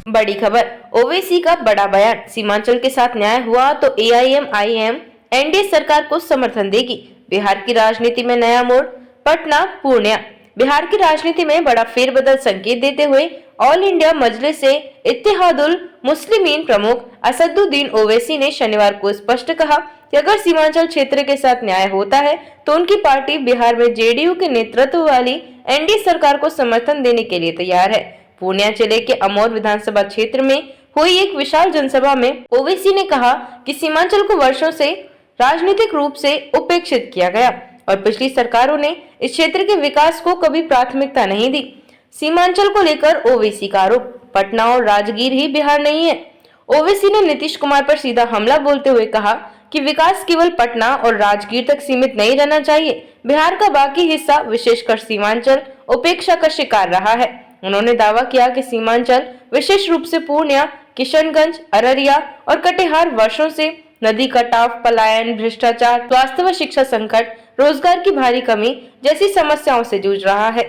बड़ी खबर, ओवैसी का बड़ा बयान, सीमांचल के साथ न्याय हुआ तो एआईएमआईएम एनडीए सरकार को समर्थन देगी। बिहार की राजनीति में नया मोड़, पटना पूर्णिया। बिहार की राजनीति में बड़ा फेरबदल संकेत देते हुए ऑल इंडिया मजलिस से इत्तेहादुल मुस्लिमीन प्रमुख असदुद्दीन ओवैसी ने शनिवार को स्पष्ट कहा कि अगर सीमांचल क्षेत्र के साथ न्याय होता है तो उनकी पार्टी बिहार में जेडीयू के नेतृत्व वाली एनडीए सरकार को समर्थन देने के लिए तैयार है। पूर्णिया जिले के अमौर विधानसभा क्षेत्र में हुई एक विशाल जनसभा में ओवैसी ने कहा कि सीमांचल को वर्षों से राजनीतिक रूप से उपेक्षित किया गया और पिछली सरकारों ने इस क्षेत्र के विकास को कभी प्राथमिकता नहीं दी। सीमांचल को लेकर ओवैसी का आरोप, पटना और राजगीर ही बिहार नहीं है। ओवैसी ने नीतीश कुमार पर सीधा हमला बोलते हुए कहा कि विकास केवल पटना और राजगीर तक सीमित नहीं रहना चाहिए। बिहार का बाकी हिस्सा, विशेषकर सीमांचल, उपेक्षा का शिकार रहा है। उन्होंने दावा किया कि सीमांचल, विशेष रूप से पूर्णिया, किशनगंज, अररिया और कटिहार वर्षों से नदी कटाव, पलायन, भ्रष्टाचार, स्वास्थ्य व शिक्षा संकट, रोजगार की भारी कमी जैसी समस्याओं से जूझ रहा है।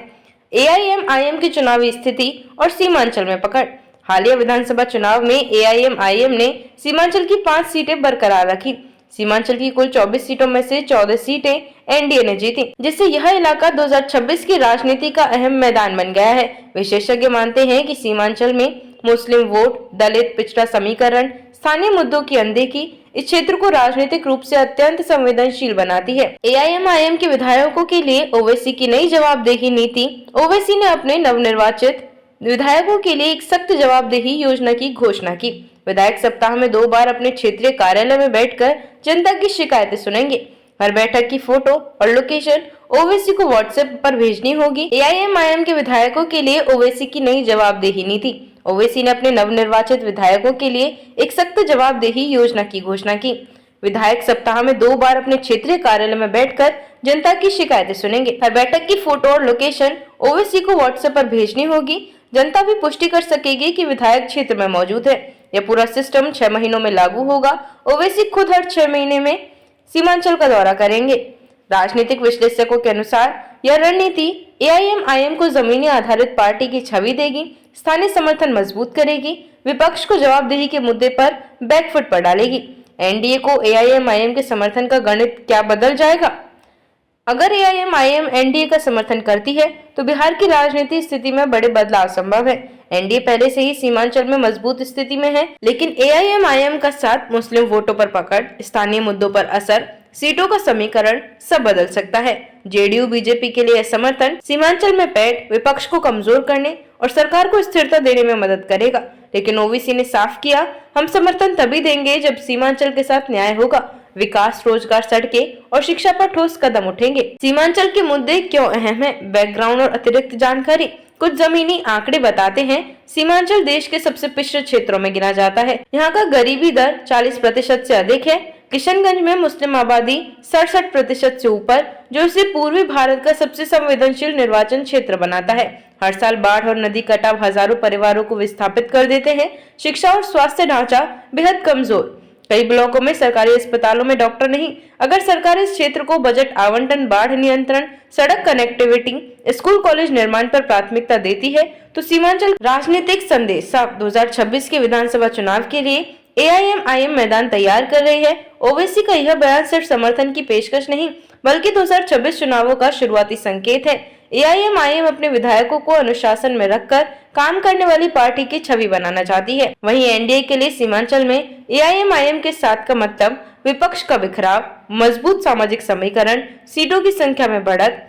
एआईएमआईएम की चुनावी स्थिति और सीमांचल में पकड़। हालिया विधानसभा चुनाव में एआईएमआईएम ने सीमांचल की 5 सीटें बरकरार रखी। सीमांचल की कुल 24 सीटों में से 14 सीटें एनडीए ने जीती, जिससे यह इलाका 2026 की राजनीति का अहम मैदान बन गया है। विशेषज्ञ मानते हैं कि सीमांचल में मुस्लिम वोट, दलित, पिछड़ा समीकरण, स्थानीय मुद्दों की अनदेखी इस क्षेत्र को राजनीतिक रूप से अत्यंत संवेदनशील बनाती है। एआईएमआईएम के विधायकों के लिए ओवैसी की नई जवाबदेही नीति। ओवैसी ने अपने नवनिर्वाचित विधायकों के लिए एक सख्त जवाबदेही योजना की घोषणा की। विधायक सप्ताह में 2 बार अपने क्षेत्रीय कार्यालय में बैठकर जनता की शिकायतें सुनेंगे। हर बैठक की फोटो और लोकेशन ओवैसी को व्हाट्सएप पर भेजनी होगी। एआईएमआईएम के विधायकों के लिए ओवैसी की नई जवाबदेही नीति। ओवैसी ने अपने नवनिर्वाचित विधायकों के लिए एक सख्त जवाबदेही योजना की घोषणा की। विधायक सप्ताह में 2 बार अपने क्षेत्रीय कार्यालय में बैठकर जनता की शिकायतें सुनेंगे। हर बैठक की फोटो और लोकेशन ओवैसी को व्हाट्सएप पर भेजनी होगी। जनता भी पुष्टि कर सकेगी कि विधायक क्षेत्र में मौजूद है। यह पूरा सिस्टम 6 महीनों में लागू होगा। ओवैसी खुद हर 6 महीने में सीमांचल का दौरा करेंगे। राजनीतिक विश्लेषकों के अनुसार यह रणनीति एआईएमआईएम को जमीनी आधारित पार्टी की छवि देगी, स्थानीय समर्थन मजबूत करेगी, विपक्ष को जवाबदेही के मुद्दे पर बैकफुट पर डालेगी। एनडीए को एआईएमआईएम के समर्थन का गणित क्या बदल जाएगा? अगर एआईएमआईएम एनडीए का समर्थन करती है तो बिहार की राजनीतिक स्थिति में बड़े बदलाव संभव है। एनडीए पहले से ही सीमांचल में मजबूत स्थिति में है, लेकिन एआईएमआईएम का साथ, मुस्लिम वोटों पर पकड़, स्थानीय मुद्दों पर असर, सीटों का समीकरण सब बदल सकता है। जेडीयू बीजेपी के लिए समर्थन सीमांचल में पैठ विपक्ष को कमजोर करने और सरकार को स्थिरता देने में मदद करेगा। लेकिन ओवैसी ने साफ किया, हम समर्थन तभी देंगे जब सीमांचल के साथ न्याय होगा, विकास, रोजगार, सड़कें और शिक्षा पर ठोस कदम उठेंगे। सीमांचल के मुद्दे क्यों अहम है? बैकग्राउंड और अतिरिक्त जानकारी। कुछ जमीनी आंकड़े बताते हैं सीमांचल देश के सबसे पिछड़े क्षेत्रों में गिना जाता है। यहाँ का गरीबी दर 40% से अधिक है। किशनगंज में मुस्लिम आबादी 67% से ऊपर, जो इसे पूर्वी भारत का सबसे संवेदनशील निर्वाचन क्षेत्र बनाता है। हर साल बाढ़ और नदी कटाव हजारों परिवारों को विस्थापित कर देते हैं। शिक्षा और स्वास्थ्य ढांचा बेहद कमजोर। कई ब्लॉकों में सरकारी अस्पतालों में डॉक्टर नहीं। अगर सरकार इस क्षेत्र को बजट आवंटन, बाढ़ नियंत्रण, सड़क कनेक्टिविटी, स्कूल कॉलेज निर्माण पर प्राथमिकता देती है तो सीमांचल राजनीतिक संदेश साफ। 2026 के विधानसभा चुनाव के लिए एआईएमआईएम मैदान तैयार कर रही है। ओवैसी का यह बयान सिर्फ समर्थन की पेशकश नहीं, बल्कि 2026 चुनावों का शुरुआती संकेत है। एआईएमआईएम अपने विधायकों को अनुशासन में रखकर काम करने वाली पार्टी की छवि बनाना चाहती है। वहीं एनडीए के लिए सीमांचल में एआईएमआईएम के साथ का मतलब विपक्ष का बिखराव, मजबूत सामाजिक समीकरण, सीटों की संख्या में बढ़त।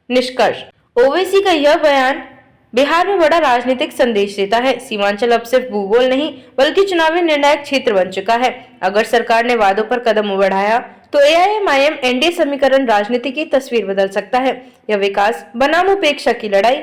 निष्कर्ष, ओवैसी का यह बयान बिहार में बड़ा राजनीतिक संदेश देता है। सीमांचल अब सिर्फ भूगोल नहीं, बल्कि चुनावी निर्णायक क्षेत्र बन चुका है। अगर सरकार ने वादों पर कदम बढ़ाया तो एआईएमआईएम एनडीए समीकरण राजनीति की तस्वीर बदल सकता है। यह विकास बनाम उपेक्षा की लड़ाई